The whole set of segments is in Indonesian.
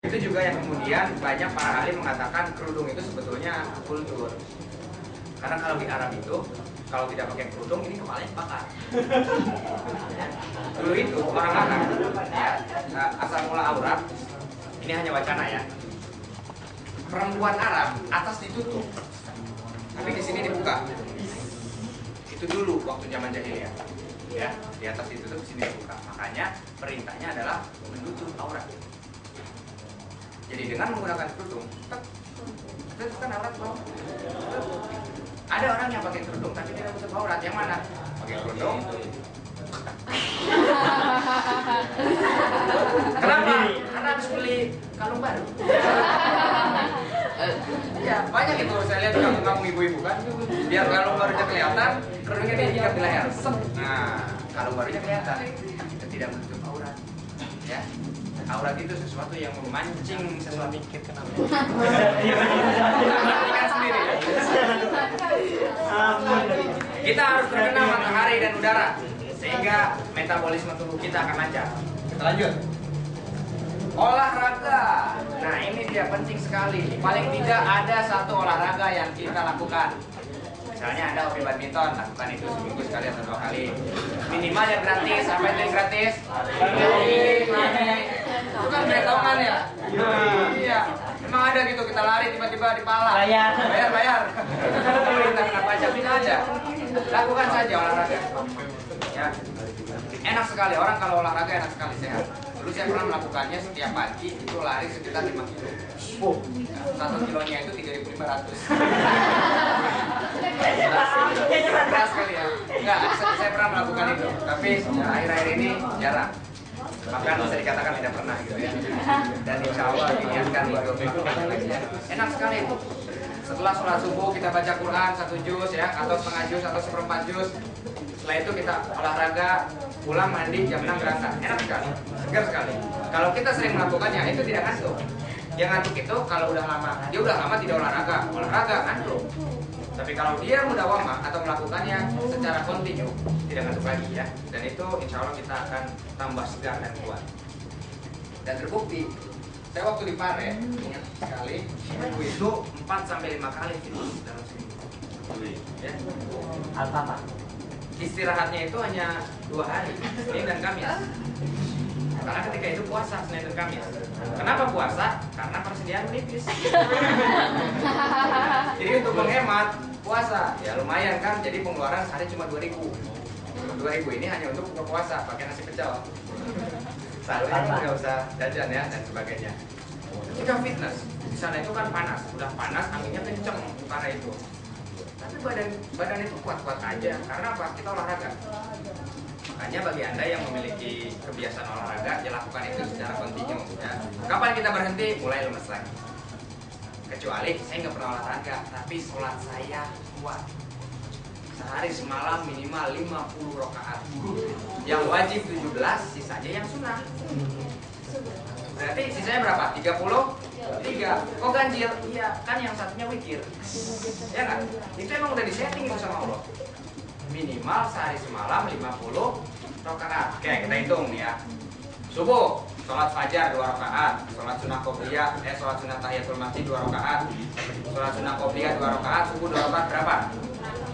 Itu juga yang kemudian banyak para ahli mengatakan kerudung itu sebetulnya kultur. Karena kalau di Arab itu, kalau tidak pakai kerudung ini kepalanya bakar. Dulu itu orang Arab, ya, asal mula aurat, ini hanya wacana ya. Perempuan Arab atas ditutup, tapi di sini dibuka. Itu dulu waktu zaman jahiliyah, ya, di atas ditutup, di sini dibuka. Makanya perintahnya adalah menutup aurat. Jadi dengan menggunakan kerudung, itu kan aurat bawah. Ada orang yang pakai kerudung tapi tidak menutup aurat. Yang mana? Pakai kerudung. Kenapa? Karena harus beli kalung baru. Ya, banyak itu saya lihat di kampung-kampung ibu-ibu kan. Biar kalung barunya kelihatan, kerudungnya diikat di leher. Nah, kalung barunya kelihatan. Itu tidak menutup aurat. Ya. Aurat itu sesuatu yang memancing sesuatu mikir kenapa? Perhatikan sendiri ya. Kita harus terkena matahari dan udara sehingga metabolisme tubuh kita akan lancar. Kita lanjut. Olahraga. Nah ini dia penting sekali. Paling tidak ada satu olahraga yang kita lakukan. Misalnya Anda hobi badminton, lakukan itu seminggu sekali atau 2 kali. Minimal yang gratis, apa itu yang gratis? Itu kan betongan ya? Iya. Emang ada gitu, kita lari tiba-tiba di pala. Bayar. Kita kena pajak, tidak ada. Lakukan saja olahraga. Ya. Enak sekali, orang kalau olahraga enak sekali, sehat. Dulu saya pernah melakukannya setiap pagi, itu lari sekitar 5 kilo. 1 kilonya itu 3.500. Keras sekali ya. Enggak, saya pernah melakukan itu. Tapi akhir-akhir ini jarang. Bahkan bisa dikatakan tidak pernah gitu ya. Dan insya Allah diniatkan minggu enak sekali itu. Setelah sholat subuh kita baca Quran 1 juz ya, atau setengah juz atau 1/4 juz. Setelah itu kita olahraga, pulang mandi, jam 6 berangkat. Enak sekali, segar sekali. Kalau kita sering melakukannya itu tidak ngantuk. Yang ngantuk itu kalau udah lama, dia udah lama tidak olahraga ngantuk. Tapi kalau dia mudawamah atau melakukannya secara kontinu, tidak ngantuk lagi ya. Dan itu insya Allah kita akan tambah segar dan kuat. Dan terbukti, saya waktu di Pare, ingat sekali, seminggu itu 4-5 kali fitness dalam seminggu. Ya. Apa? Istirahatnya itu hanya 2 hari, Senin dan Kamis. Karena ketika itu puasa, Senin dan Kamis. Kenapa puasa? Karena persediaan menipis. Jadi untuk menghemat puasa, ya lumayan kan. Jadi pengeluaran sehari cuma 2.000. 2.000 ini hanya untuk buka puasa, pakai nasi pecel. Seharusnya nggak usah jajan ya dan sebagainya. Ketika fitness, di sana itu kan panas, udah panas, anginnya kenceng karena itu. Tapi badan itu kuat-kuat aja. Karena apa? Kita olahraga. Makanya bagi Anda yang memiliki kebiasaan olahraga, ya lakukan itu secara kontinu ya. Kapan kita berhenti? Mulai lemes lagi. Kecuali saya nggak pernah olahraga, tapi sholat saya kuat. Sehari semalam minimal 50 rakaat. Yang wajib 17, sisanya yang sunnah. Berarti sisanya berapa? 33. Kok ganjil? Iya, kan yang satunya witir. Ya nggak? Itu emang udah disetting itu sama Allah. Minimal sehari semalam 50 rakaat. Oke, kita hitung nih ya. Subuh, sholat fajar 2 rakaat, sholat sunnah qobliyah, sholat sunnah tahiyatul masjid 2 rakaat, sholat sunnah qobliyah 2 rakaat, subuh 2 rakaat berapa?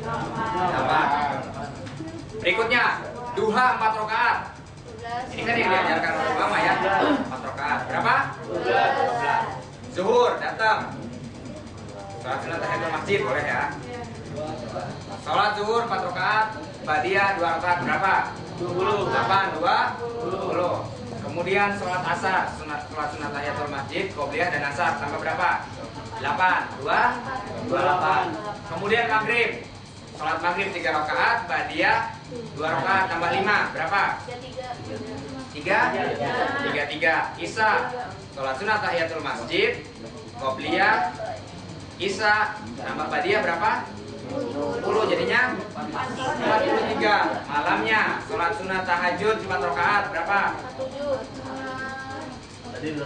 8. Berikutnya, duha 4 rakaat. Ini kan yang diajarkan oleh Mama ya. 4 rakaat. Berapa? 12. Zuhur datang. Sholat sunnah tahiyatul masjid boleh ya. Sholat zuhur 4 rakaat, badiah 2 rakaat berapa? 20. 8, 20. Kemudian sholat asar, sholat sunat tahiyatul masjid, qobliyah dan asar tambah berapa? 8, 28. Kemudian maghrib, sholat maghrib 3 rakaat, badiah 2 rakaat tambah 5 berapa? 3. Isya, sholat sunat tahiyatul masjid, qobliyah, isya tambah badiah berapa? 10 jadinya 43. Malamnya sholat sunat tahajud 4 rakaat berapa? 47.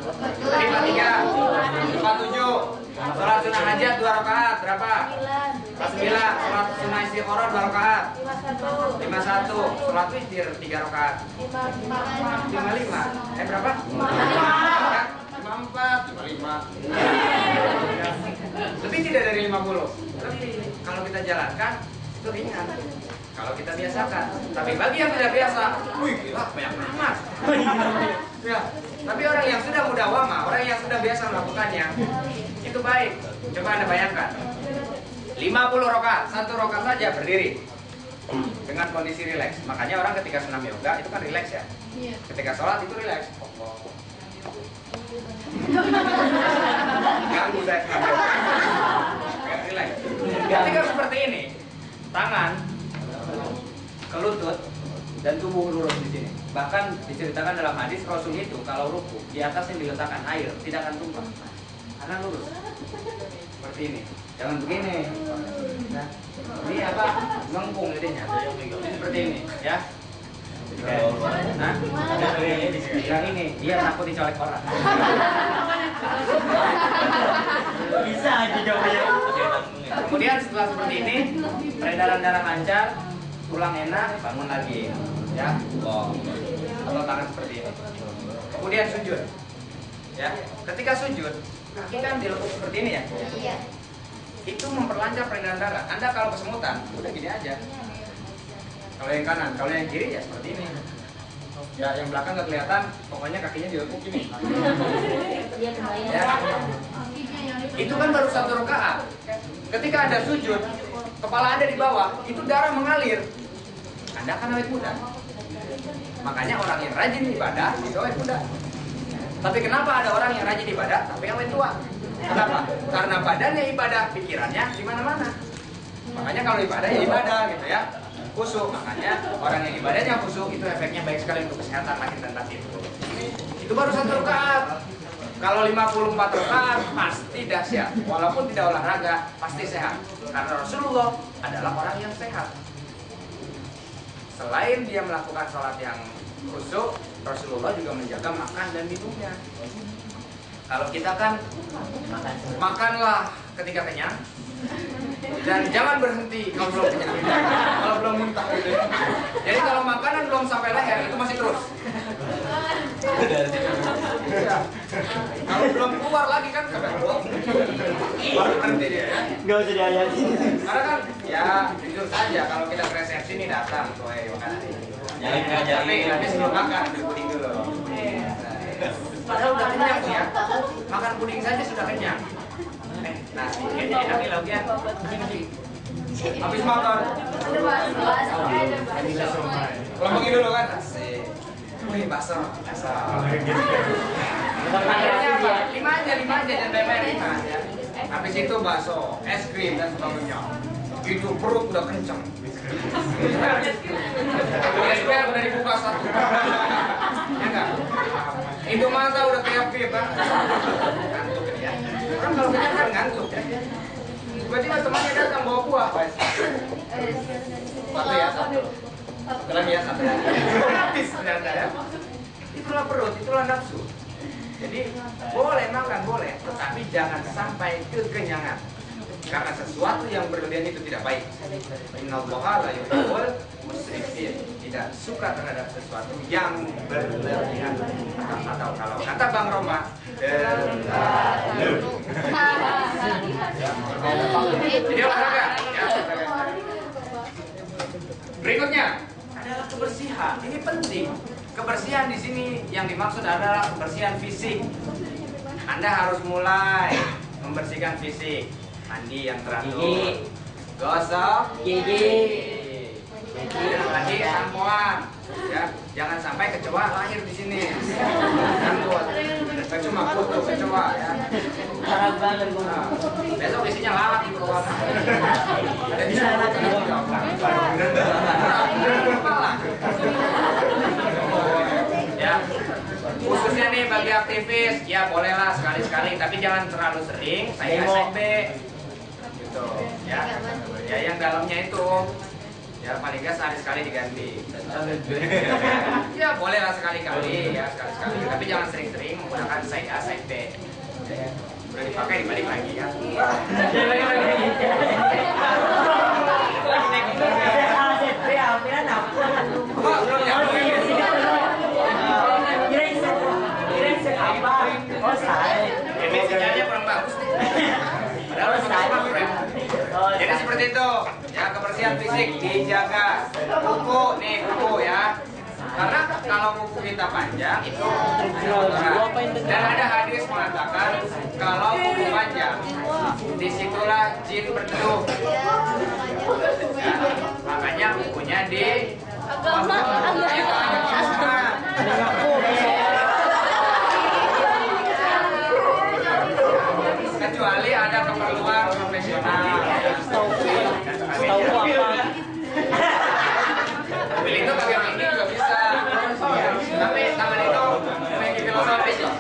Sholat sunat hajat 2 rakaat berapa? 9. Sholat sunat istikharah 2 rakaat 51. Sholat witir 3 rakaat 55. Berapa? 54. 45. Lebih tidak dari 50. Lebih. Kalau kita jalankan itu ringan. Kalau kita biasakan. Tapi bagi yang tidak biasa, wih gila banyak amat. Ya. Tapi orang yang sudah mudawamah, orang yang sudah biasa melakukannya, itu baik. Coba Anda bayangkan. 50 rakaat, 1 rakaat saja berdiri dengan kondisi rileks. Makanya orang ketika senam yoga itu kan rileks ya. Ketika sholat itu rileks. Ganggu saya senam yoga. Rileks. Ketika seperti ini, tangan ke lutut dan tubuh lurus di sini. Bahkan diceritakan dalam hadis Rasul itu kalau ruku di atasnya diletakkan air tidak akan tumpah karena lurus. Seperti ini. Jangan begini. Nah, ini apa? Lengkung jadinya. Seperti ini, ya. Nah, yang ini dia takut dicolek orang. Bisa aja jawabnya. Kemudian setelah seperti ini, peredaran darah lancar, tulang enak, bangun lagi, ya. Atau tangan seperti ini. Kemudian sujud, ya. Ketika sujud, kaki kan dilekuk seperti ini ya. Itu memperlancar peredaran darah. Anda kalau kesemutan, udah gini aja. Kalau yang kanan, kalau yang kiri ya seperti ini. Ya, yang belakang nggak kelihatan, pokoknya kakinya dilekuk ini. Ya. Itu kan baru 1 rakaat. Ketika Anda sujud, kepala Anda di bawah, itu darah mengalir. Anda akan awet muda. Makanya orang yang rajin ibadah itu awet muda. Tapi kenapa ada orang yang rajin ibadah tapi awet tua? Kenapa? Karena badannya ibadah, pikirannya di mana-mana. Makanya kalau ibadah ya ibadah gitu ya. Khusyuk, makanya orang yang ibadahnya khusyuk itu efeknya baik sekali untuk kesehatan lahir dan batin. Itu baru 1 rakaat. Kalau 54 rakaat pasti dahsyat. Walaupun tidak olahraga, pasti sehat. Karena Rasulullah adalah orang yang sehat. Selain dia melakukan sholat yang khusyuk, Rasulullah juga menjaga makan dan minumnya. Kalau kita kan makanlah ketika kenyang dan jangan berhenti kalau belum kenyang, kalau belum muntah gitu. Jadi kalau makanan belum sampai leher itu masih terus. Ya. Kalau belum keluar lagi kan baru berhenti dia ya. Gak usah diayatin. Karena kan ya jujur saja kalau kita ke resepsi nih datang tuh makan. Tapi sebelum makan ambil puding dulu. Padahal udah kenyang tuh ya. Makan puding saja sudah kenyang. Nasi ini enak nih lauknya. Habis makan. Kelompoknya dulu kan. Asik. Wih, bakso. Akhirnya apa? 5 aja dan banyak 5 ya. Habis itu bakso, es krim dan sebagainya. Itu perut udah kenceng. SPR udah dibuka 1. Ya enggak? Itu mata udah kayak pip kan? Ngantuk ya. Orang kalau kenyang kan ngantuk ya. Tiba-tiba temannya datang bawa buah. Satu ya, satu. Lagi ya, satu. Habis ternyata ya. Itulah perut, itulah nafsu. Jadi boleh makan, boleh. Tetapi jangan sampai kekenyangan. Karena sesuatu yang berlebihan itu tidak baik. Innallaha la yuhibbul musrifin. Tidak suka terhadap sesuatu yang berlebihan. Atau kalau kata Bang Roma, jadi olahraga. Ya, berikutnya adalah kebersihan. Ini penting. Kebersihan di sini yang dimaksud adalah kebersihan fisik. Anda harus mulai membersihkan fisik. Mandi yang teratur, gosok gigi, lagi sampoan, ya jangan sampai kecoa lahir di sini, ngangkut, cuma kutu kecoa ya. Harap banget gue. Nah, besok isinya lalat di bawah. Ada di sana ya. Khususnya nih bagi aktivis, ya bolehlah sekali-sekali, tapi jangan terlalu sering. Saya SB. Ya, ya yang dalamnya itu ya paling nggak sehari sekali diganti. Ya bolehlah sekali-kali ya sekali-sekali, tapi jangan sering-sering menggunakan side A side B. Udah dipakai dibalik lagi ya. Oh, saya. fisik dijaga. Kuku nih, kuku ya. Karena kalau kuku kita panjang itu kotoran. Dan ada hadis mengatakan kalau kuku panjang, disitulah jin berteduh. Ya, makanya kukunya di kecuali ada keperluan profesional. Mobil itu pakai tinggi juga bisa, tapi tangan itu memiliki filosofis loh.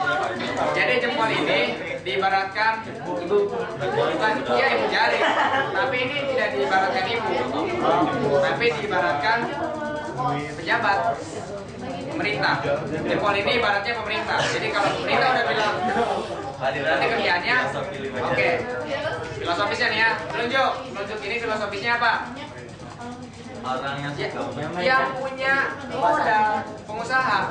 Jadi jempol ini diibaratkan bukan ya ibu jari, tapi ini tidak diibaratkan ibu, tapi diibaratkan pejabat pemerintah. Jempol ini ibaratnya pemerintah. Jadi kalau pemerintah udah bilang, nanti kerjaannya, oke. Filosofisnya nih ya, telunjuk ini filosofisnya apa? Orang Yang punya modal, pengusaha.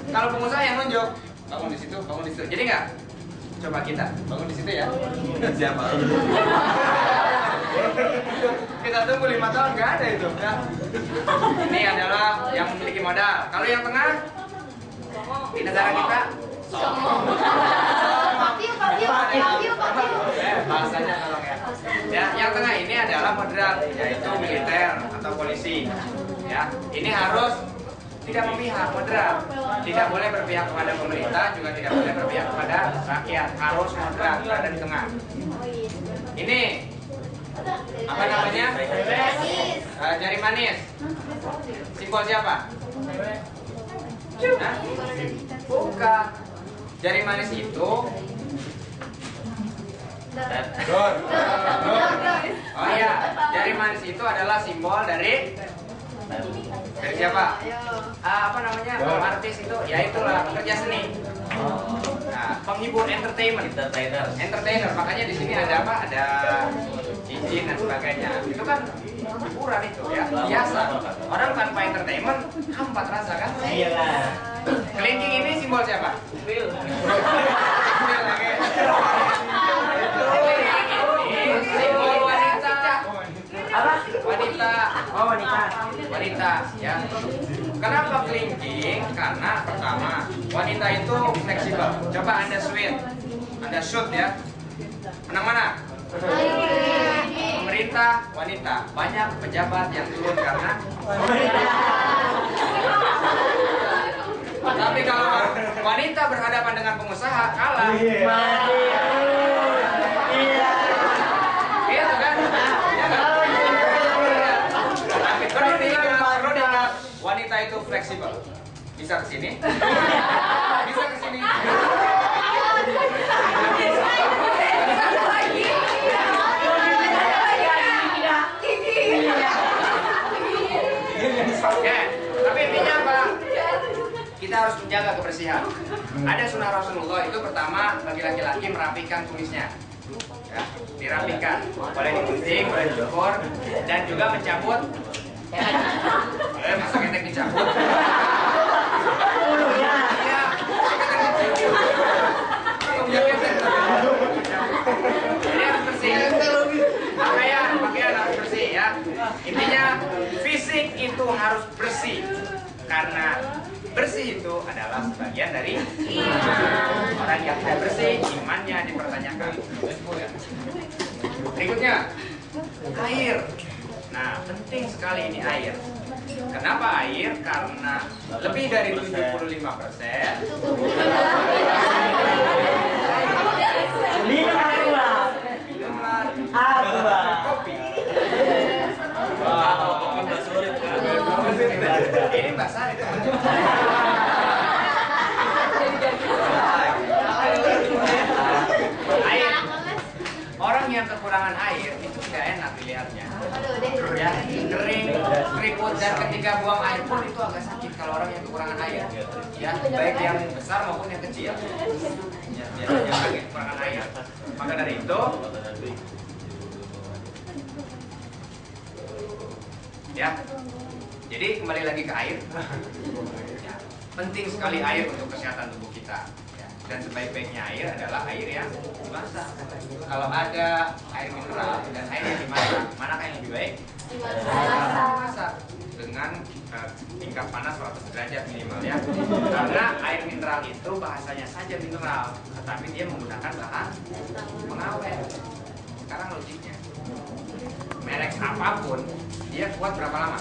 Kalau pengusaha yang nunjuk, bangun di situ, bangun di situ. Jadi nggak? Coba kita bangun di situ ya. siapa? Kita tunggu 5 tahun nggak ada itu. Ya. Ini adalah yang memiliki modal. Kalau yang tengah di negara kita, bahasanya tolong ya. Ya, yang tengah ini adalah moderat, yaitu militer atau polisi. Ya, ini harus tidak memihak, moderat. Tidak boleh berpihak kepada pemerintah, juga tidak boleh berpihak kepada rakyat. Harus moderat, berada di tengah. Ini apa namanya? Jari manis. Simbol siapa? Nah, bukan. Jari manis itu oh iya, jari manis itu adalah simbol dari siapa? Apa namanya? Artis itu, ya itulah pekerja seni. Nah, penghibur entertainer. Makanya di sini ada apa? Ada cincin dan sebagainya. Itu kan hiburan itu ya, biasa. Orang tanpa entertainment hampat rasa kan? Iyalah. Kelingking ini simbol siapa? Kelingking ini simbol wanita. Apa? Wanita. Oh, wanita. Wanita ya. Kenapa kelingking? Karena pertama, wanita itu fleksibel. Coba Anda shoot ya. Menang mana? Pemerintah wanita. Banyak pejabat yang turun karena tapi kalau wanita berhadapan dengan pengusaha kalah. Iya. Gitu kan? Ya kan? Tapi perlu diingat, wanita itu fleksibel. Bisa ke sini. Bisa ke sini. Ya, tapi intinya apa? Kita harus menjaga kebersihan. Ada sunnah Rasulullah itu pertama bagi laki-laki merapikan kumisnya, ya, dirapikan, boleh digunting, boleh dicukur, dan juga mencabut. Masa ketek dicabut? Iya, ketek dicabut. Jadi harus bersih. Pakaian harus bersih ya. Intinya fisik itu harus bersih karena bersih itu adalah sebagian dari iman. Orang yang tidak bersih, imannya dipertanyakan. Berikutnya, air. Nah, penting sekali ini air. Kenapa air? Karena lebih dari 75% Apa? kopi. Ini basah itu. Air. Orang yang kekurangan air itu tidak enak dilihatnya. Ya, kering, keriput, dan ketika buang air pun itu agak sakit kalau orang yang kekurangan air. Ya, baik yang besar maupun yang kecil. Yang kekurangan air. Maka dari itu, ya. Jadi kembali lagi ke air. Ya, penting sekali air untuk kesehatan tubuh kita. Ya. Dan sebaik-baiknya air adalah air yang dimasak. Kalau ada air mineral dan air yang dimasak, mana yang lebih baik? Dimasak dengan tingkat panas 100 derajat minimal ya. Karena air mineral itu bahasanya saja mineral, tetapi dia menggunakan bahan pengawet. Sekarang logiknya, merek apapun dia kuat berapa lama?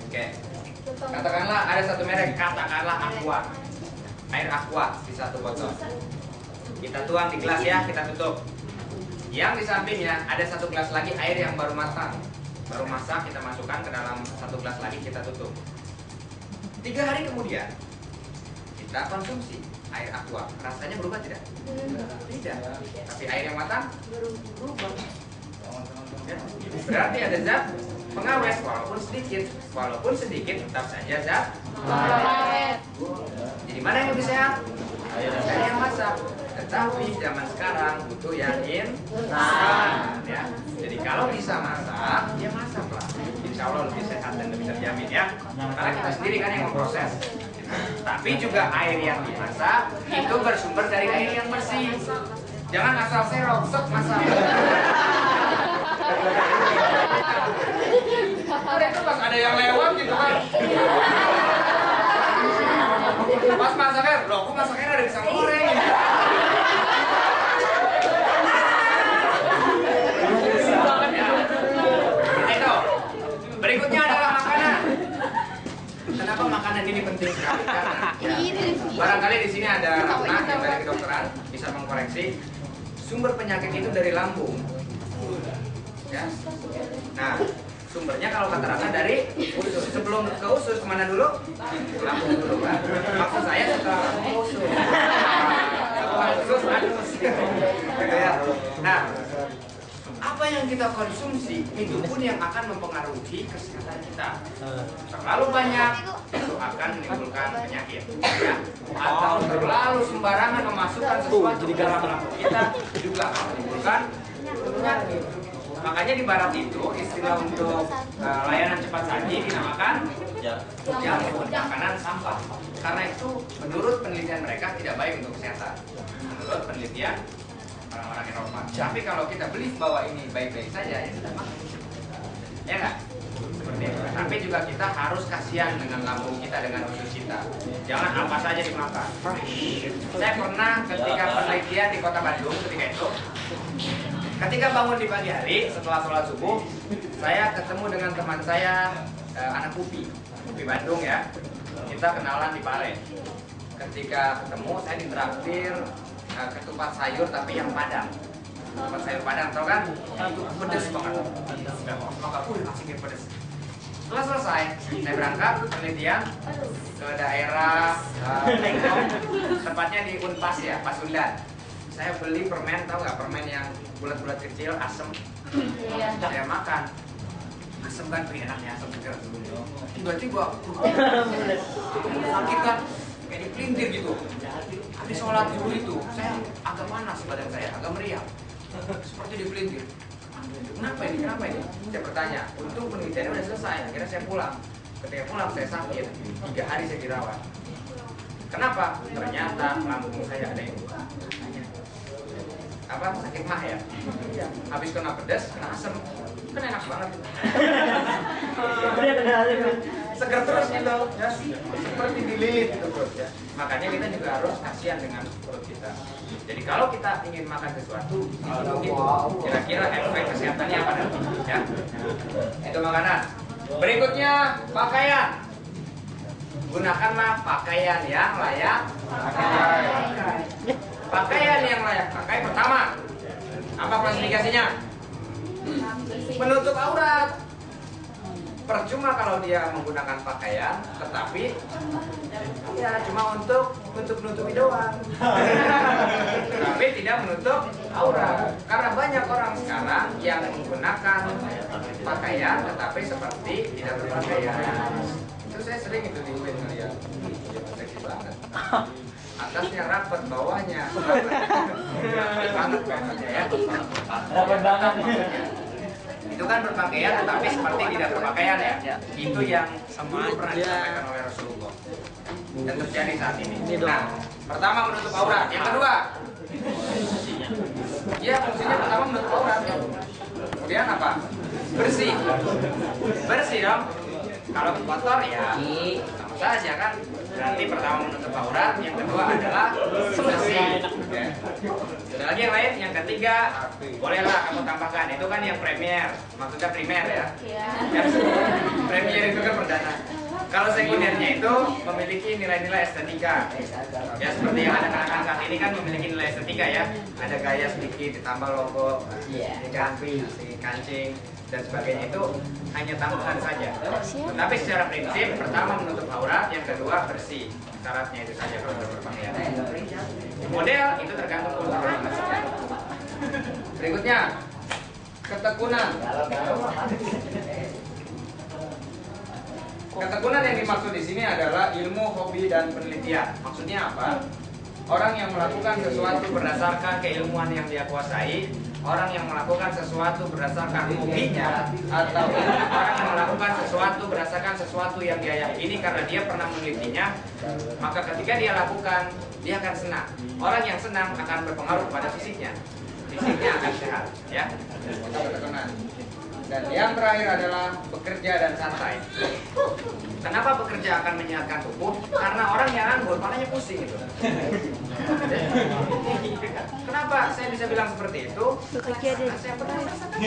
Oke, katakanlah ada satu merek, katakanlah Aqua, air Aqua di satu botol. Kita tuang di gelas ya, kita tutup. Yang di sampingnya ada satu gelas lagi air yang baru matang, baru masak, kita masukkan ke dalam satu gelas lagi, kita tutup. 3 hari kemudian kita konsumsi air Aqua, rasanya berubah tidak? Tidak. Tapi air yang matang berubah. Ya. Berarti ada zat pengawet walaupun sedikit tetap saja zat pengawet. Jadi mana yang lebih sehat? Air yang masak. Tetapi zaman sekarang butuh yang instan ya. Jadi kalau bisa masak, ya masaklah. Insya Allah lebih sehat dan lebih terjamin ya. Karena kita sendiri kan yang memproses. Tapi juga air yang dimasak itu bersumber dari air yang bersih. Jangan asal serok, masak. Ada itu pas ada yang lewat gitu kan. Pas masaknya, loh aku masaknya ada pisang goreng. Itu. Berikutnya adalah makanan. Kenapa makanan ini penting sekali? Karena barangkali di sini ada Ratna yang dari kedokteran bisa mengkoreksi. Sumber penyakit itu dari lambung. Ya. Nah, sumbernya kalau kata Ratna dari usus. Sebelum ke usus kemana dulu? Lambung dulu kan? Maksud saya setelah lambung usus. Setelah usus anus. Nah, apa yang kita konsumsi itu pun yang akan mempengaruhi kesehatan kita. Terlalu banyak itu akan menimbulkan penyakit, ya. Atau terlalu sembarangan memasukkan sesuatu ke dalam lambung kita juga akan menimbulkan penyakit. Makanya di barat itu istilah untuk layanan cepat saji dinamakan makanan sampah. Karena itu menurut penelitian mereka tidak baik untuk kesehatan. Menurut penelitian orang-orang Eropa. Tapi kalau kita beli bahwa ini baik-baik saja, ya sudah makan. Ya nggak? Seperti itu. Tapi juga kita harus kasihan dengan lambung kita, dengan usus kita. Jangan apa saja dimakan. Saya pernah ketika penelitian di kota Bandung ketika bangun di pagi hari setelah sholat subuh, saya ketemu dengan teman saya, anak Upi Bandung ya. Kita kenalan di Pare. Ketika ketemu, saya ditraktir ketupat sayur tapi yang Padang. Ketupat sayur Padang, tau kan? Itu pedes banget. Maka asik pedes. Setelah selesai, saya berangkat penelitian ke daerah Lengkong, tepatnya di Unpas ya, Pasundan. Saya beli permen, tau nggak, permen yang bulat-bulat kecil, asem. Saya makan, asem kan, enaknya asem segar. Tiba-tiba sakit kan, kayak dipelintir gitu. Habis sholat dulu itu, saya agak panas badan saya, agak meriang, seperti dipelintir. Kenapa ini? Kenapa ini? Saya bertanya. Untung penelitiannya udah selesai. Akhirnya saya pulang. Ketika pulang saya sakit. 3 hari saya dirawat. Kenapa? Ternyata lambung saya ada yang apa? Sakit mah ya. Habis kena pedas, kena asam. Kan enak banget. Segar terus gitu ya. Seperti dililit gitu perut ya. Makanya kita juga harus kasihan dengan perut kita. Jadi kalau kita ingin makan sesuatu, itu kira-kira efek kesehatannya apa nanti ya. Itu makanan. Berikutnya pakaian. Gunakanlah pakaian yang layak pakai. Pakaian yang layak pakai pertama. Apa klasifikasinya? Menutup aurat. Percuma kalau dia menggunakan pakaian, tetapi ya cuma untuk nutupi doang. Tapi tidak menutup aurat. Karena banyak orang sekarang yang menggunakan pakaian, tetapi seperti tidak berpakaian. Itu saya sering itu di UIN ngeliat. Seksi banget. Atasnya rapat, bawahnya rapat banget kayaknya ya. Rapat banget. Itu kan berpakaian tetapi seperti tidak berpakaian ya. Itu yang dulu pernah disampaikan oleh Rasulullah dan terjadi saat ini. Nah, Pertama menutup aurat. Yang kedua, ya fungsinya pertama menutup aurat. Kemudian apa? Bersih. Bersih dong. Kalau kotor ya sama saja kan. Berarti pertama menutup aurat, yang kedua adalah bersih. Oke. Ada lagi yang lain? Yang ketiga, bolehlah kamu tambahkan. Itu kan yang premier, maksudnya primer ya. Yang premier itu kan perdana. Kalau sekundernya itu memiliki nilai-nilai estetika. Ya seperti yang ada angkat ini kan memiliki nilai estetika ya. Ada gaya sedikit ditambah logo, kancing dan sebagainya itu hanya tambahan saja. Tetapi secara prinsip pertama menutup aurat, yang kedua bersih. Syaratnya itu saja kalau berpakaian. Model itu tergantung kebutuhan masing-masing. Berikutnya ketekunan. Ketekunan yang dimaksud di sini adalah ilmu, hobi, dan penelitian. Maksudnya apa? Orang yang melakukan sesuatu berdasarkan keilmuan yang dia kuasai, orang yang melakukan sesuatu berdasarkan hobinya, atau orang yang melakukan sesuatu berdasarkan sesuatu yang dia yakini karena dia pernah menelitinya, maka ketika dia lakukan, dia akan senang. Orang yang senang akan berpengaruh pada fisiknya. Fisiknya akan sehat, ya. Itu ketekunan. Dan yang terakhir adalah bekerja dan santai. Kenapa bekerja akan menyehatkan tubuh? Karena orang yang anggur, makanya pusing itu. Kenapa saya bisa bilang seperti itu? Bekerja dan Saya pernah merasakan.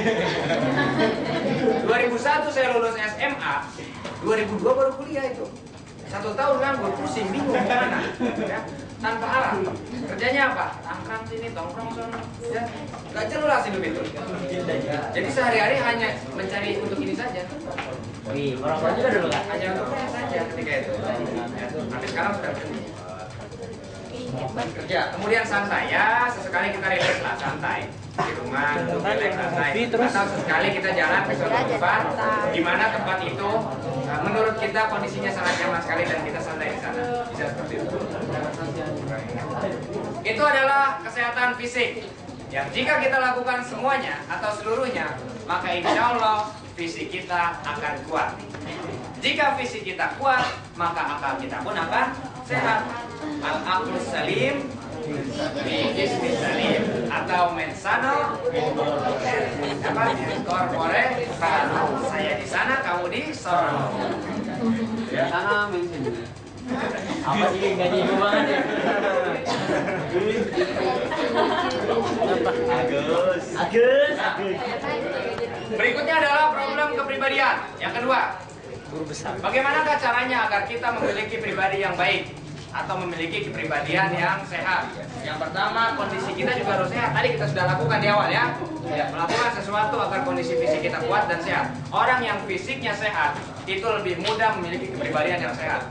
2001 saya lulus SMA, 2002 baru kuliah itu. 1 tahun nganggur, pusing, bingung gimana, ya, tanpa arah. Kerjanya apa? Tangkrang sini, tongkrong sana, ya, nggak jelas hidup itu. Jadi sehari-hari hanya mencari untuk ini saja. Wih, orang tua juga dulu kan? Hanya untuk ini saja ketika itu. Ya, tapi sekarang sudah kerja. Kemudian santai ya, sesekali kita relax lah, santai di rumah, duduk relax santai. Atau sesekali kita jalan ke suatu tempat, di mana tempat itu menurut kita kondisinya sangat nyaman sekali dan kita santai di sana. Bisa seperti itu. Itu adalah kesehatan fisik. Yang jika kita lakukan semuanya atau seluruhnya, maka insya Allah fisik kita akan kuat. Jika fisik kita kuat, maka akal kita pun akan sehat. Al-aqlus salim bijismis salim, atau mensano apa? Corpore sano. Saya di sana, kamu di sono. Ya, sana mention. Apa sih gaji gue banget ya? Agus. Berikutnya adalah problem kepribadian. Yang kedua, bagaimanakah caranya agar kita memiliki pribadi yang baik atau memiliki kepribadian yang sehat? Yang pertama, kondisi kita juga harus sehat. Tadi kita sudah lakukan di awal ya. Melakukan sesuatu agar kondisi fisik kita kuat dan sehat. Orang yang fisiknya sehat itu lebih mudah memiliki kepribadian yang sehat.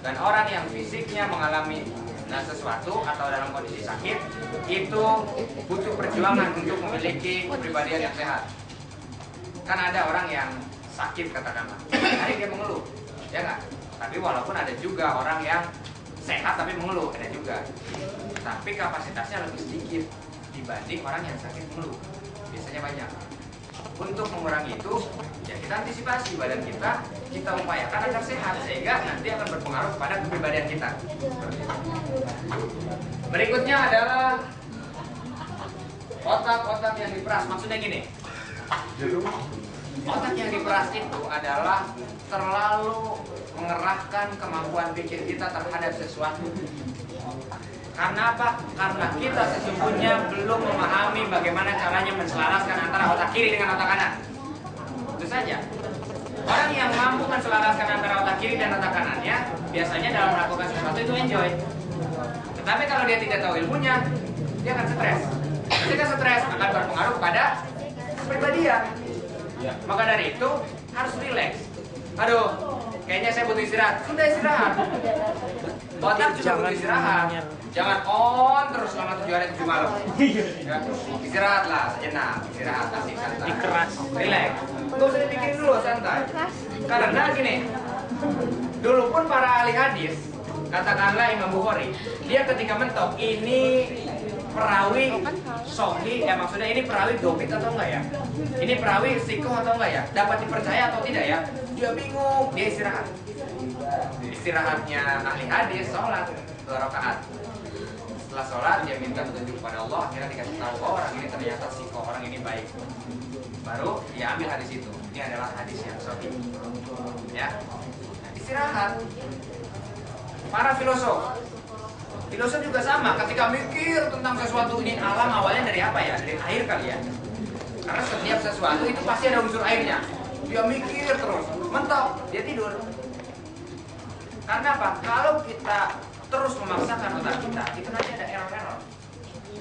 Dan orang yang fisiknya mengalami sesuatu atau dalam kondisi sakit itu butuh perjuangan untuk memiliki kepribadian yang sehat. Kan ada orang yang sakit katakanlah, hari dia mengeluh, ya nggak? Tapi walaupun ada juga orang yang sehat tapi mengeluh, ada juga. Tapi kapasitasnya lebih sedikit dibanding orang yang sakit mengeluh. Biasanya banyak. Untuk mengurangi itu, ya kita antisipasi badan kita upayakan agar sehat sehingga nanti akan berpengaruh pada kepribadian kita. Berikutnya adalah otak-otak yang diperas. Maksudnya gini, otak yang diperas itu adalah terlalu mengerahkan kemampuan pikir kita terhadap sesuatu. Karena apa? Karena kita sesungguhnya belum memahami bagaimana caranya menselaraskan antara otak kiri dengan otak kanan. Itu saja. Orang yang mampu menselaraskan antara otak kiri dan otak kanannya biasanya dalam melakukan sesuatu itu enjoy. Tetapi kalau dia tidak tahu ilmunya, dia akan stres. Ketika stres akan berpengaruh pada kepribadian. Maka dari itu harus rileks. Aduh, kayaknya saya butuh istirahat. Sudah istirahat. Otak juga butuh istirahat. Jangan on terus selama 7 hari 7 malam. Ya, istirahatlah sejenak, istirahat asik santai. Dikeras, relax. Gak usah dipikirin dulu, santai. Karena gini, dulu pun para ahli hadis, katakanlah Imam Bukhari, dia ketika mentok ini perawi sohih, ya maksudnya ini perawi dobit atau enggak ya? Ini perawi sikoh atau enggak ya? Dapat dipercaya atau tidak ya? Dia bingung, dia istirahat. Istirahatnya ahli hadis, sholat 2 rakaat. Setelah sholat dia minta petunjuk kepada Allah, akhirnya dikasih tahu oh orang ini ternyata orang ini baik. Baru dia ambil hadis itu. Ini adalah hadis yang sahih. Ya. Nah, istirahat. Para filosof juga sama. Ketika mikir tentang sesuatu ini, alam awalnya dari apa ya? Dari air kali ya. Karena setiap sesuatu itu pasti ada unsur airnya. Dia mikir terus, mentok, dia tidur. Karena apa? Kalau kita terus memaksakan otak kita, itu nanti ada error-error.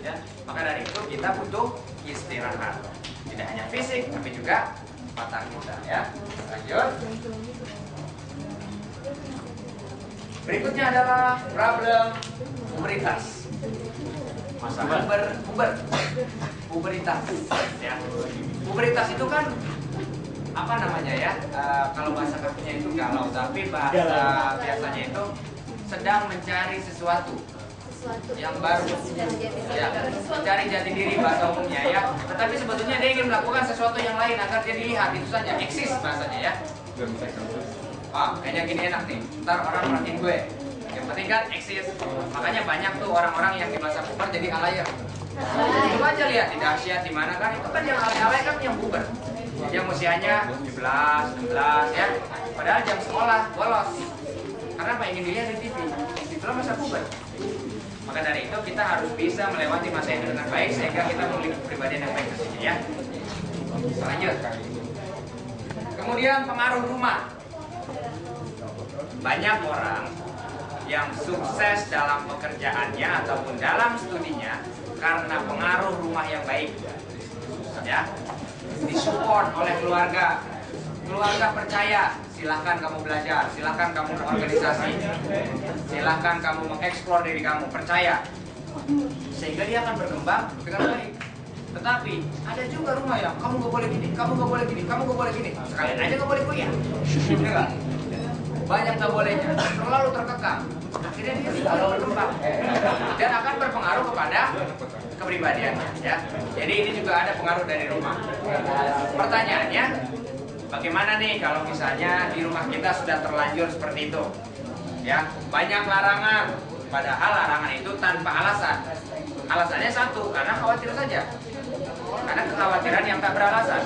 Ya, maka dari itu kita butuh istirahat. Tidak hanya fisik, tapi juga mata kita. Ya, lanjut. Berikutnya adalah problem puberitas. Puberitas. Ya. Puberitas itu kan apa namanya ya? Kalau bahasa kakunya itu galau, tapi bahasa biasanya itu sedang mencari sesuatu yang baru, ya, mencari jati diri bahasa umumnya ya. Tetapi sebetulnya dia ingin melakukan sesuatu yang lain agar dia dilihat, itu saja, eksis bahasanya ya. Kayaknya gini enak nih, ntar orang merhatiin gue. Yang penting kan eksis. Makanya banyak tuh orang-orang yang di masa puber jadi alay. Coba aja lihat di dahsyat di mana kan, itu kan yang alay kan yang puber. Yang usianya 17, 16 ya. Padahal jam sekolah bolos. Karena apa ingin dilihat di TV. Itulah masa puber. Maka dari itu kita harus bisa melewati masa itu dengan baik sehingga kita memiliki kepribadian yang baik di sini ya. Lanjut. Kemudian pengaruh rumah. Banyak orang yang sukses dalam pekerjaannya ataupun dalam studinya karena pengaruh rumah yang baik. Ya. Disupport oleh keluarga. Keluarga percaya, silahkan kamu belajar, silahkan kamu berorganisasi, silahkan kamu mengeksplor diri kamu, percaya. Sehingga dia akan berkembang dengan baik. Tetapi ada juga rumah yang kamu gak boleh gini, kamu gak boleh gini, kamu gak boleh gini. Sekalian aja gak boleh kuliah. Enggak? Banyak gak bolehnya, terlalu terkekang. Akhirnya dia tidak berkembang dan akan berpengaruh kepada kepribadiannya. Ya. Jadi ini juga ada pengaruh dari rumah. Pertanyaannya, bagaimana nih kalau misalnya di rumah kita sudah terlanjur seperti itu? Ya, banyak larangan, padahal larangan itu tanpa alasan. Alasannya satu, karena khawatir saja. Karena kekhawatiran yang tak beralasan.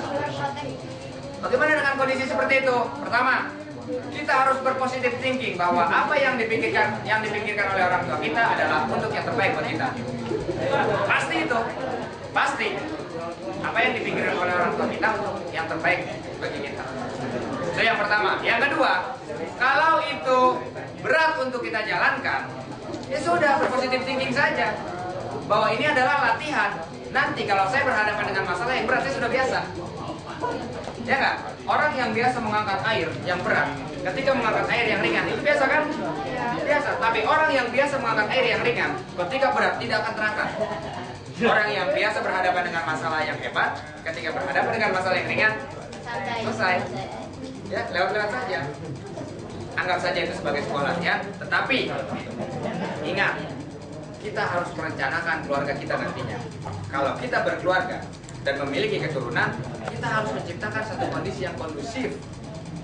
Bagaimana dengan kondisi seperti itu? Pertama, kita harus berpositif thinking bahwa apa yang dipikirkan oleh orang tua kita adalah untuk yang terbaik buat kita. Pasti itu, pasti. Apa yang dipikirkan oleh orang tua kita untuk yang terbaik bagi kita. Itu yang pertama. Yang kedua, kalau itu berat untuk kita jalankan, ya sudah berpositif thinking saja. Bahwa ini adalah latihan. Nanti kalau saya berhadapan dengan masalah yang berat, saya sudah biasa. Ya nggak? Orang yang biasa mengangkat air yang berat, ketika mengangkat air yang ringan, itu biasa kan? Biasa. Tapi orang yang biasa mengangkat air yang ringan, ketika berat tidak akan terangkat. Orang yang biasa berhadapan dengan masalah yang hebat, ketika berhadapan dengan masalah yang ringan, selesai. Ya, lewat-lewat saja. Anggap saja itu sebagai sebuah latihan. Tetapi ingat, kita harus merencanakan keluarga kita nantinya. Kalau kita berkeluarga dan memiliki keturunan, kita harus menciptakan satu kondisi yang kondusif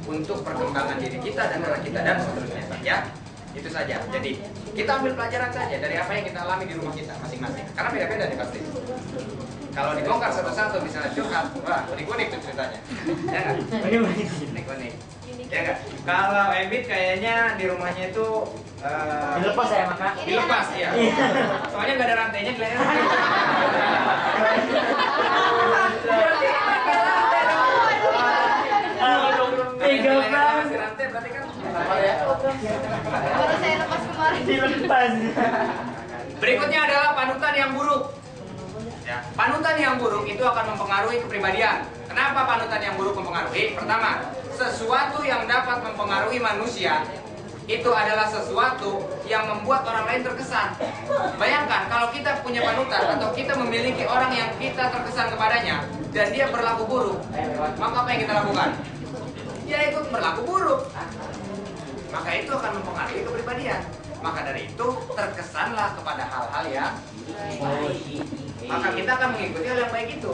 untuk perkembangan diri kita dan anak kita dan seterusnya. Ya, itu saja. Jadi kita ambil pelajaran saja dari apa yang kita alami di rumah kita masing-masing. Karena beda-beda nih pasti. Kalau dibongkar satu-satu misalnya curhat, wah unik-unik tuh ceritanya. Ya nggak? Unik-unik. Ya nggak? Kalau Ebit kayaknya di rumahnya itu dilepas ya maka? Dilepas ya. Soalnya nggak ada rantainya di leher. Rantai berarti kan baru saya lepas kemarin. Dilepas. Berikutnya adalah panutan yang buruk. Ya, panutan yang buruk itu akan mempengaruhi kepribadian. Kenapa panutan yang buruk mempengaruhi? Pertama, sesuatu yang dapat mempengaruhi manusia itu adalah sesuatu yang membuat orang lain terkesan. Bayangkan kalau kita punya panutan atau kita memiliki orang yang kita terkesan kepadanya dan dia berlaku buruk, maka apa yang kita lakukan? Dia ikut berlaku buruk. Maka itu akan mempengaruhi kepribadian. Maka dari itu terkesanlah kepada hal-hal yang baik. Maka kita akan mengikuti hal yang baik itu.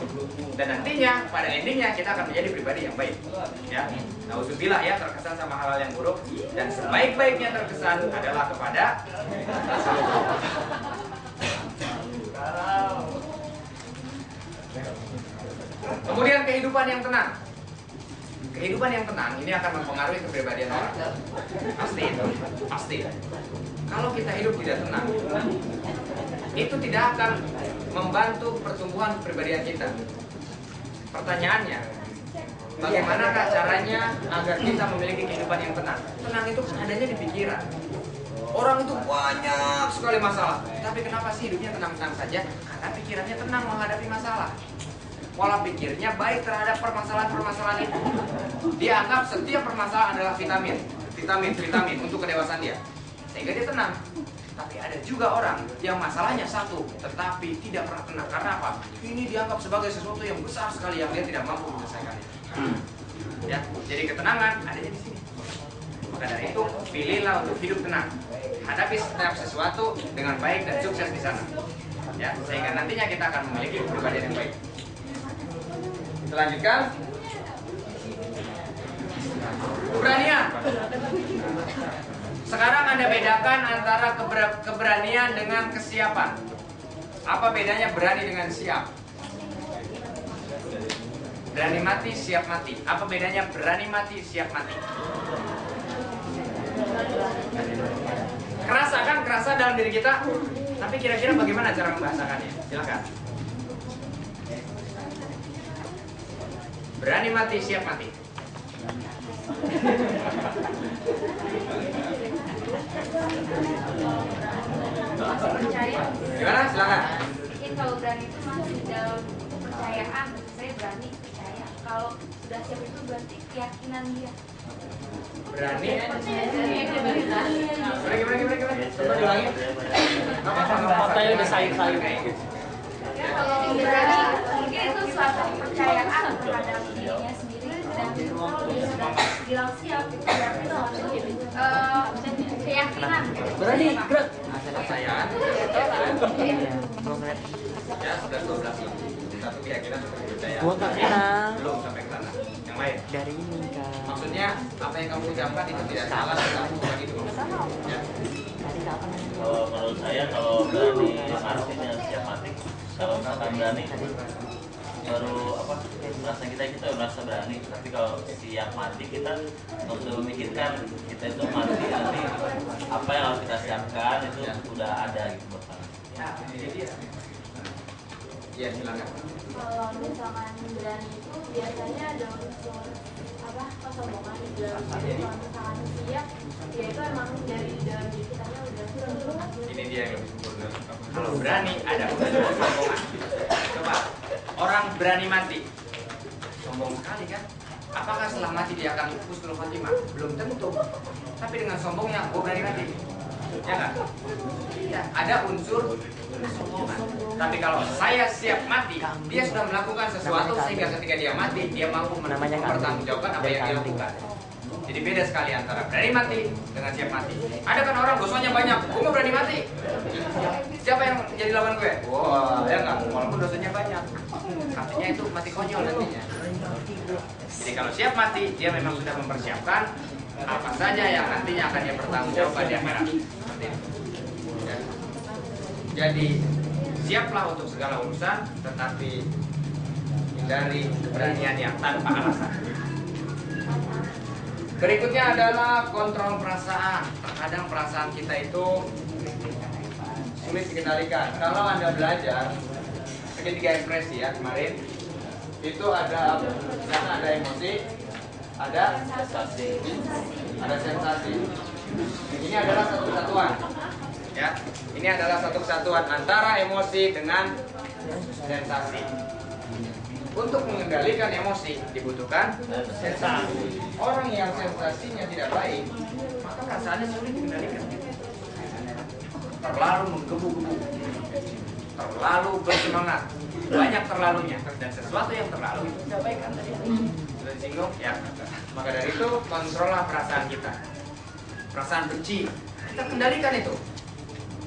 Dan nantinya pada endingnya kita akan menjadi pribadi yang baik. Ya, nauzubillah ya terkesan sama hal-hal yang buruk. Dan sebaik-baiknya terkesan adalah kepada kehidupan yang tenang. Kehidupan yang tenang ini akan mempengaruhi kepribadian orang. Pasti itu, pasti. Kalau kita hidup tidak tenang, itu tidak akan membantu pertumbuhan kepribadian kita. Pertanyaannya, bagaimanakah caranya agar kita memiliki kehidupan yang tenang? Tenang itu kan adanya di pikiran. Orang itu banyak sekali masalah, tapi kenapa sih hidupnya tenang-tenang saja? Karena pikirannya tenang menghadapi masalah. Pola pikirnya baik terhadap permasalahan-permasalahan itu. Dia anggap setiap permasalahan adalah vitamin untuk kedewasaan dia. Sehingga dia tenang. Tapi ada juga orang yang masalahnya satu, tetapi tidak pernah tenang. Karena apa? Ini dianggap sebagai sesuatu yang besar sekali yang dia tidak mampu menyelesaikannya. Ya, jadi ketenangan adanya di sini. Maka dari itu, pilihlah untuk hidup tenang. Hadapi setiap sesuatu dengan baik dan sukses di sana. Ya, sehingga nantinya kita akan memiliki kepribadian yang baik. Kita lanjutkan. Keberanian. Sekarang Anda bedakan antara keberanian dengan kesiapan. Apa bedanya berani dengan siap? Berani mati, siap mati. Apa bedanya berani mati, siap mati? Kerasa kan? Kerasa dalam diri kita. Tapi kira-kira bagaimana cara membahasakannya? Silakan. Berani mati, siap mati. Percaya. Gimana? Silakan. Mungkin kalau berani itu masih dalam kepercayaan. Saya berani percaya. Kalau sudah siap itu berarti keyakinan dia. Berani. Gimana? Gimana? Coba diulangi. Matanya udah sayur-sayur. Ya, kalau berani mungkin itu suatu kepercayaan terhadap dirinya sendiri. Dan kalau dia sudah bilang siap itu berarti keyakinan. Berani, gerak. Kepercayaan. Ya, sudah 12 lebih. Satu keyakinan, satu kepercayaan. Gua nggak kenal. Belum sampai ke sana. Yang lain. Dari ini kan. Maksudnya apa yang kamu ucapkan itu tidak salah dan kamu bukan itu. Ya. Kalau menurut saya kalau berani mati dengan siap mati, kalau misalkan berani baru merasa kita merasa berani, tapi kalau siap mati kita untuk memikirkan kita itu mati nanti apa yang harus kita siapkan itu udah ada gitu buat sana. Ya, ini dia. Iya, silakan. Kalau misalkan berani itu biasanya ada unsur kesombongan di dalam diri. Kalau misalkan siap, ya itu emang dari dalam diri kita udah. Ini dia yang lebih sempurna. Kalau berani ada unsur kesombongan. Coba orang berani mati, sombong sekali kan? Apakah setelah mati dia akan husnul khotimah? Belum tentu. Tapi dengan sombongnya, gue berani mati. Ya nggak? Ya, ada unsur kesombongan. Tapi kalau saya siap mati, dia sudah melakukan sesuatu sehingga ketika dia mati, dia mampu mempertanggungjawabkan apa yang dia lakukan. Jadi beda sekali antara berani mati dengan siap mati. Ada kan orang dosanya banyak, gue mau berani mati. Siapa yang jadi lawan gue? Wah, ya nggak? Walaupun dosanya banyak, artinya itu mati konyol nantinya. Jadi kalau siap mati, dia memang sudah mempersiapkan apa saja yang nantinya akan dia pertanggungjawabkan di akhirat. Ya. Jadi siaplah untuk segala urusan, tetapi hindari keberanian yang tanpa alasan. Berikutnya adalah kontrol perasaan. Terkadang perasaan kita itu sulit dikendalikan. Kalau Anda belajar segitiga ekspresi ya kemarin, itu ada karena ada emosi, ada sensasi. Ini adalah satu kesatuan. Ya, ini adalah satu kesatuan antara emosi dengan sensasi. Untuk mengendalikan emosi dibutuhkan sensasi. Orang yang sensasinya tidak baik, maka perasaannya sulit dikendalikan. Terlalu menggebu-gebu, terlalu bersemangat, banyak terlalunya, dan sesuatu yang terlalu itu tidak baik kan tadi. Sudah disinggung? Ya. Maka dari itu kontrollah perasaan kita. Perasaan benci, kita kendalikan itu.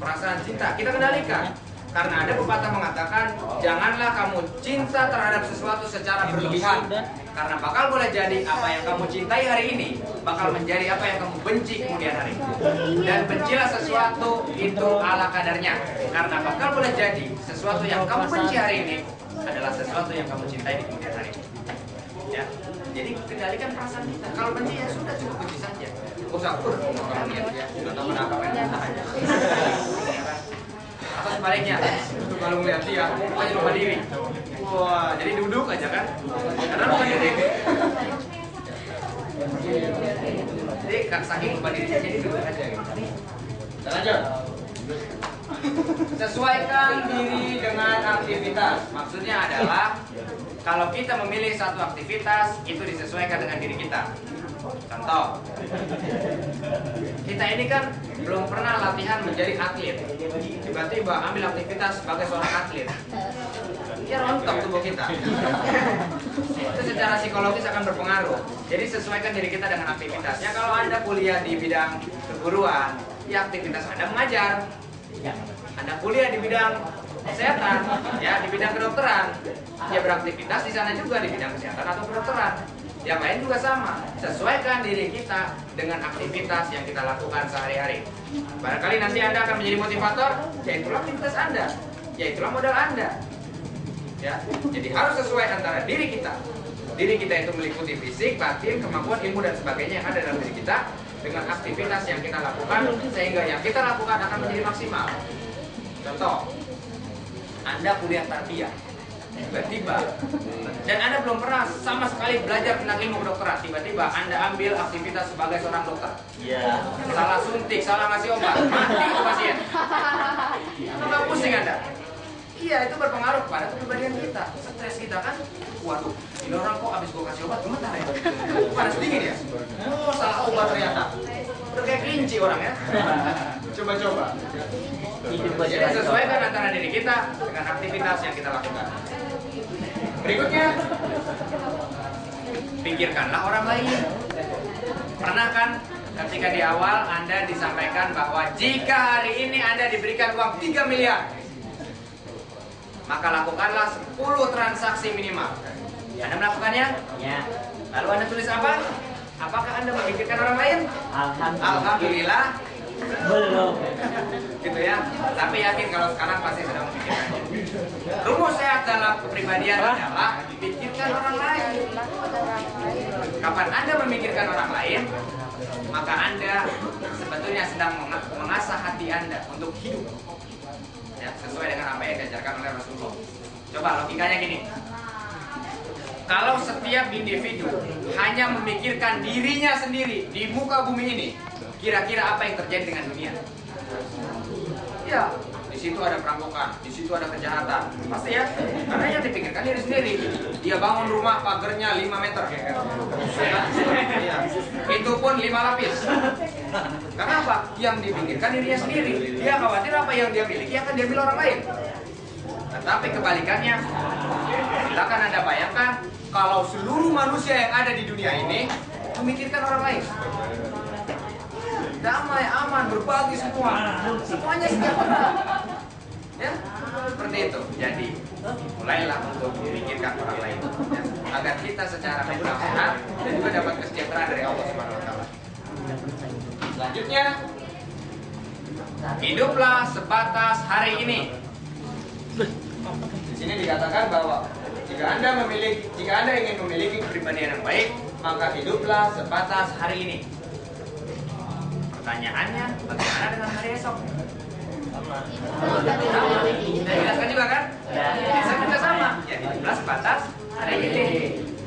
Perasaan cinta, kita kendalikan. Karena ada pepatah mengatakan, janganlah kamu cinta terhadap sesuatu secara berlebihan. Karena bakal boleh jadi apa yang kamu cintai hari ini bakal menjadi apa yang kamu benci kemudian hari. Dan bencilah sesuatu itu ala kadarnya. Karena bakal boleh jadi sesuatu yang kamu benci hari ini adalah sesuatu yang kamu cintai di kemudian hari. Ya. Jadi kendalikan perasaan kita. Kalau benci ya sudah cukup benci saja. Gak usah kalau lihat ya, sudah tahu kenapa kan aja. Atau sebaliknya, kalau melihat dia, pokoknya lupa diri. Wah, jadi duduk aja kan? Karena lupa diri. Jadi saking lupa dirinya, jadi duduk aja. Kita lanjut. Sesuaikan diri dengan aktivitas. Maksudnya adalah kalau kita memilih satu aktivitas, itu disesuaikan dengan diri kita. Contoh, kita ini kan belum pernah latihan menjadi atlet. Tiba-tiba ambil aktivitas sebagai seorang atlet, ya rontok tubuh kita. Itu secara psikologis akan berpengaruh. Jadi sesuaikan diri kita dengan aktivitasnya. Kalau Anda kuliah di bidang keguruan, ya aktivitas Anda mengajar. Anda kuliah di bidang kesehatan, ya di bidang kedokteran, ya beraktivitas di sana juga di bidang kesehatan atau kedokteran. Yang lain juga sama. Sesuaikan diri kita dengan aktivitas yang kita lakukan sehari-hari. Barangkali nanti Anda akan menjadi motivator, ya itulah aktivitas Anda, ya itulah modal Anda. Ya, jadi harus sesuai antara diri kita. Diri kita itu meliputi fisik, batin, kemampuan, ilmu dan sebagainya yang ada dalam diri kita dengan aktivitas yang kita lakukan sehingga yang kita lakukan akan menjadi maksimal. Contoh, Anda kuliah tarbiyah, tiba-tiba dan Anda belum pernah sama sekali belajar tentang ilmu kedokteran, tiba-tiba Anda ambil aktivitas sebagai seorang dokter. Iya. Salah suntik, salah ngasih obat, mati itu pasien. Tambah pusing Anda. Iya, itu berpengaruh pada kepribadian kita. Stres kita kan, waduh, ini orang kok abis gua kasih obat gemetar ya? Panas dingin ya? Oh, salah obat ternyata. Udah kayak kelinci orang ya. Coba-coba. Jadi sesuaikan antara diri kita dengan aktivitas yang kita lakukan. Berikutnya, pikirkanlah orang lain. Pernah kan ketika di awal Anda disampaikan bahwa jika hari ini Anda diberikan uang 3 miliar, maka lakukanlah 10 transaksi minimal. Anda melakukannya? Ya. Lalu Anda tulis apa? Apakah Anda memikirkan orang lain? Alhamdulillah. Belum. Gitu ya. Tapi yakin kalau sekarang pasti sedang memikirkannya. Rumus sehat dalam kepribadian adalah pikirkan orang lain. Kapan Anda memikirkan orang lain, maka Anda sebetulnya sedang mengasah hati Anda untuk hidup. Ya, sesuai dengan apa yang diajarkan oleh Rasulullah. Coba logikanya gini. Kalau setiap individu hanya memikirkan dirinya sendiri di muka bumi ini, kira-kira apa yang terjadi dengan dunia? Ya, di situ ada perampokan, di situ ada kejahatan, pasti ya. Karena yang dipikirkan diri sendiri. Dia bangun rumah pagernya 5 meter, ya. Itu pun 5 lapis. Karena apa? Yang dipikirkan dirinya sendiri. Dia khawatir apa yang dia miliki akan diambil orang lain. Tetapi kebalikannya, silakan Anda bayangkan kalau seluruh manusia yang ada di dunia ini memikirkan orang lain. Damai, aman, berbagi semua. Semuanya setiap orang. Ya, seperti itu. Jadi, mulailah untuk memikirkan orang lain. Ya, agar kita secara mental sehat dan juga dapat kesejahteraan dari Allah Subhanahu wa taala. Selanjutnya, hiduplah sebatas hari ini. Di sini dikatakan bahwa jika Anda ingin memiliki kepribadian yang baik, maka hiduplah sebatas hari ini. Pertanyaannya, bagaimana dengan hari esok? Sama. Saya jelaskan juga kan? Esok juga sama. Ya, hiduplah sebatas hari ini.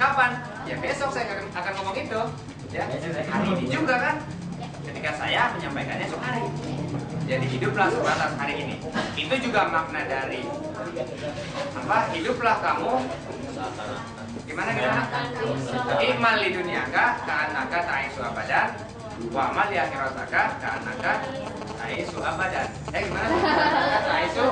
Kapan? Ya besok saya akan ngomong itu. Ya, hari ini juga kan? Ketika saya menyampaikannya esok hari. Jadi hiduplah sebatas hari ini. Itu juga makna dari apa? Hiduplah kamu. Gimana? Imal li dunyaka ka'annaka ta'isu abadan wa amal li akhirataka ka'annaka ta'isu abadan. Gimana? Ta'isu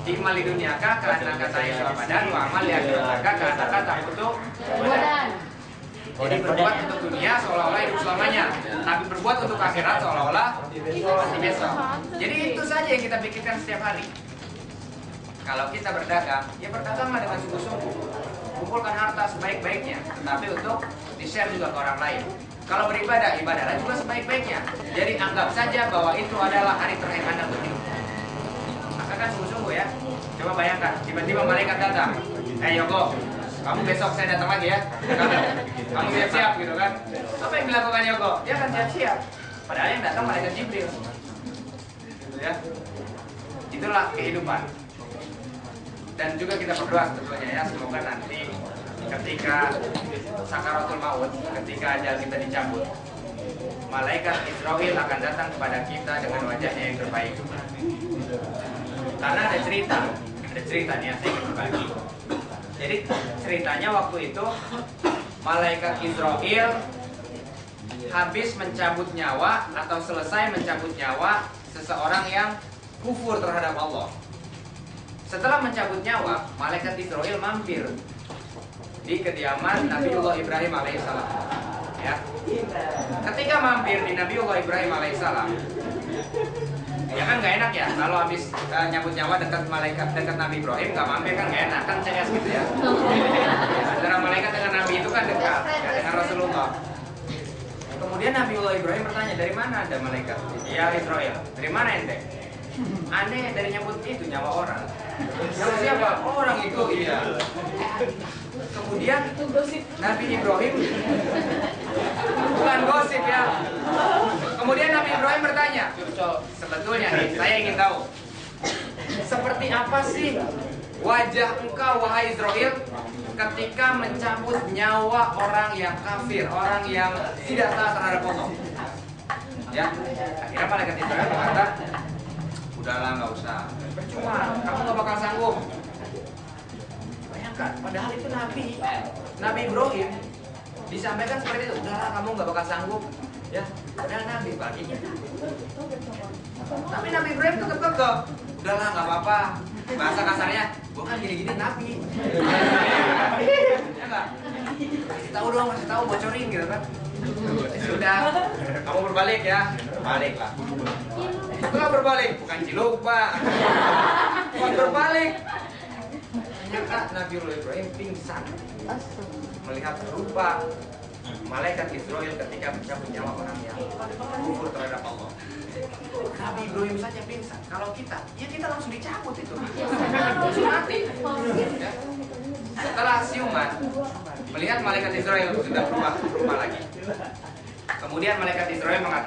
Imal li dunyaka ka'annaka ta'isu abadan wa amal li akhirataka ka'annaka ta'isu abadan. Jadi berbuat untuk dunia seolah-olah hidup selamanya, tapi berbuat untuk akhirat seolah-olah mati besok. Jadi itu saja yang kita pikirkan setiap hari. Kalau kita berdagang, ya berdaganglah dengan sungguh-sungguh. Kumpulkan harta sebaik-baiknya, tetapi untuk di-share juga ke orang lain. Kalau beribadah, ibadahlah juga sebaik-baiknya. Jadi anggap saja bahwa itu adalah hari terakhir Anda untuk hidup. Maka kan sungguh-sungguh ya. Coba bayangkan, tiba-tiba malaikat datang. Yoko, kamu besok saya datang lagi ya. Kamu siap-siap gitu kan. Apa yang dilakukan Yoko? Dia akan siap-siap. Padahal yang datang malaikat Jibril. Gitu ya. Itulah kehidupan. Dan juga kita berdoa tentunya ya, semoga nanti ketika sakaratul maut, ketika ajal kita dicabut, malaikat Israfil akan datang kepada kita dengan wajahnya yang terbaik. Karena ada cerita nih yang saya ingin berbagi. Jadi ceritanya waktu itu malaikat Israfil habis mencabut nyawa atau selesai mencabut nyawa seseorang yang kufur terhadap Allah. Setelah mencabut nyawa, malaikat Israfil mampir di kediaman Nabiullah Ibrahim alaihissalam. Ya. Ketika mampir di Nabiullah Ibrahim alaihissalam, ya kan nggak enak ya kalau habis nyabut nyawa dekat Nabi Ibrahim nggak mampir kan nggak enak kan CS gitu ya. Antara malaikat dengan Nabi itu kan dekat ya, dengan Rasulullah. Kemudian Nabiullah Ibrahim bertanya, dari mana ada malaikat? Ya Israel, dari mana ente? Aneh dari nyambut itu nyawa orang. Nyawa siapa? Orang itu iya. Kemudian Nabi Ibrahim bukan gosip ya. Kemudian Nabi Ibrahim bertanya, sebetulnya nih saya ingin tahu seperti apa sih wajah engkau wahai Israel ketika mencabut nyawa orang yang kafir, orang yang tidak taat terhadap Allah. Ya, akhirnya malaikat Israel berkata, udahlah nggak usah, percuma, kamu nggak bakal sanggup. Bayangkan, padahal itu Nabi Ibrahim disampaikan seperti itu, udahlah kamu nggak bakal sanggup. Ya, padahal Nabi baginya. Tapi Nabi Ibrahim tetap kekeh, udahlah nggak apa-apa. Bahasa kasarnya, gua kan gini-gini Nabi. Ya nggak? Kasih tahu dong, kasih tahu, bocorin gitu kan. Sudah, kamu berbalik ya, baliklah. Setelah berbalik, bukan cilupa, bukan berbalik. Ternyata Nabi Ibrahim pingsan melihat rupa malaikat Israel ketika mencabut nyawa orang yang kufur terhadap Allah. Nabi Ibrahim saja pingsan. Kalau kita, ya kita langsung dicabut itu, langsung mati. Ya. Setelah siuman, melihat malaikat Israel sudah berubah lagi. Kemudian malaikat Israel mengatakan,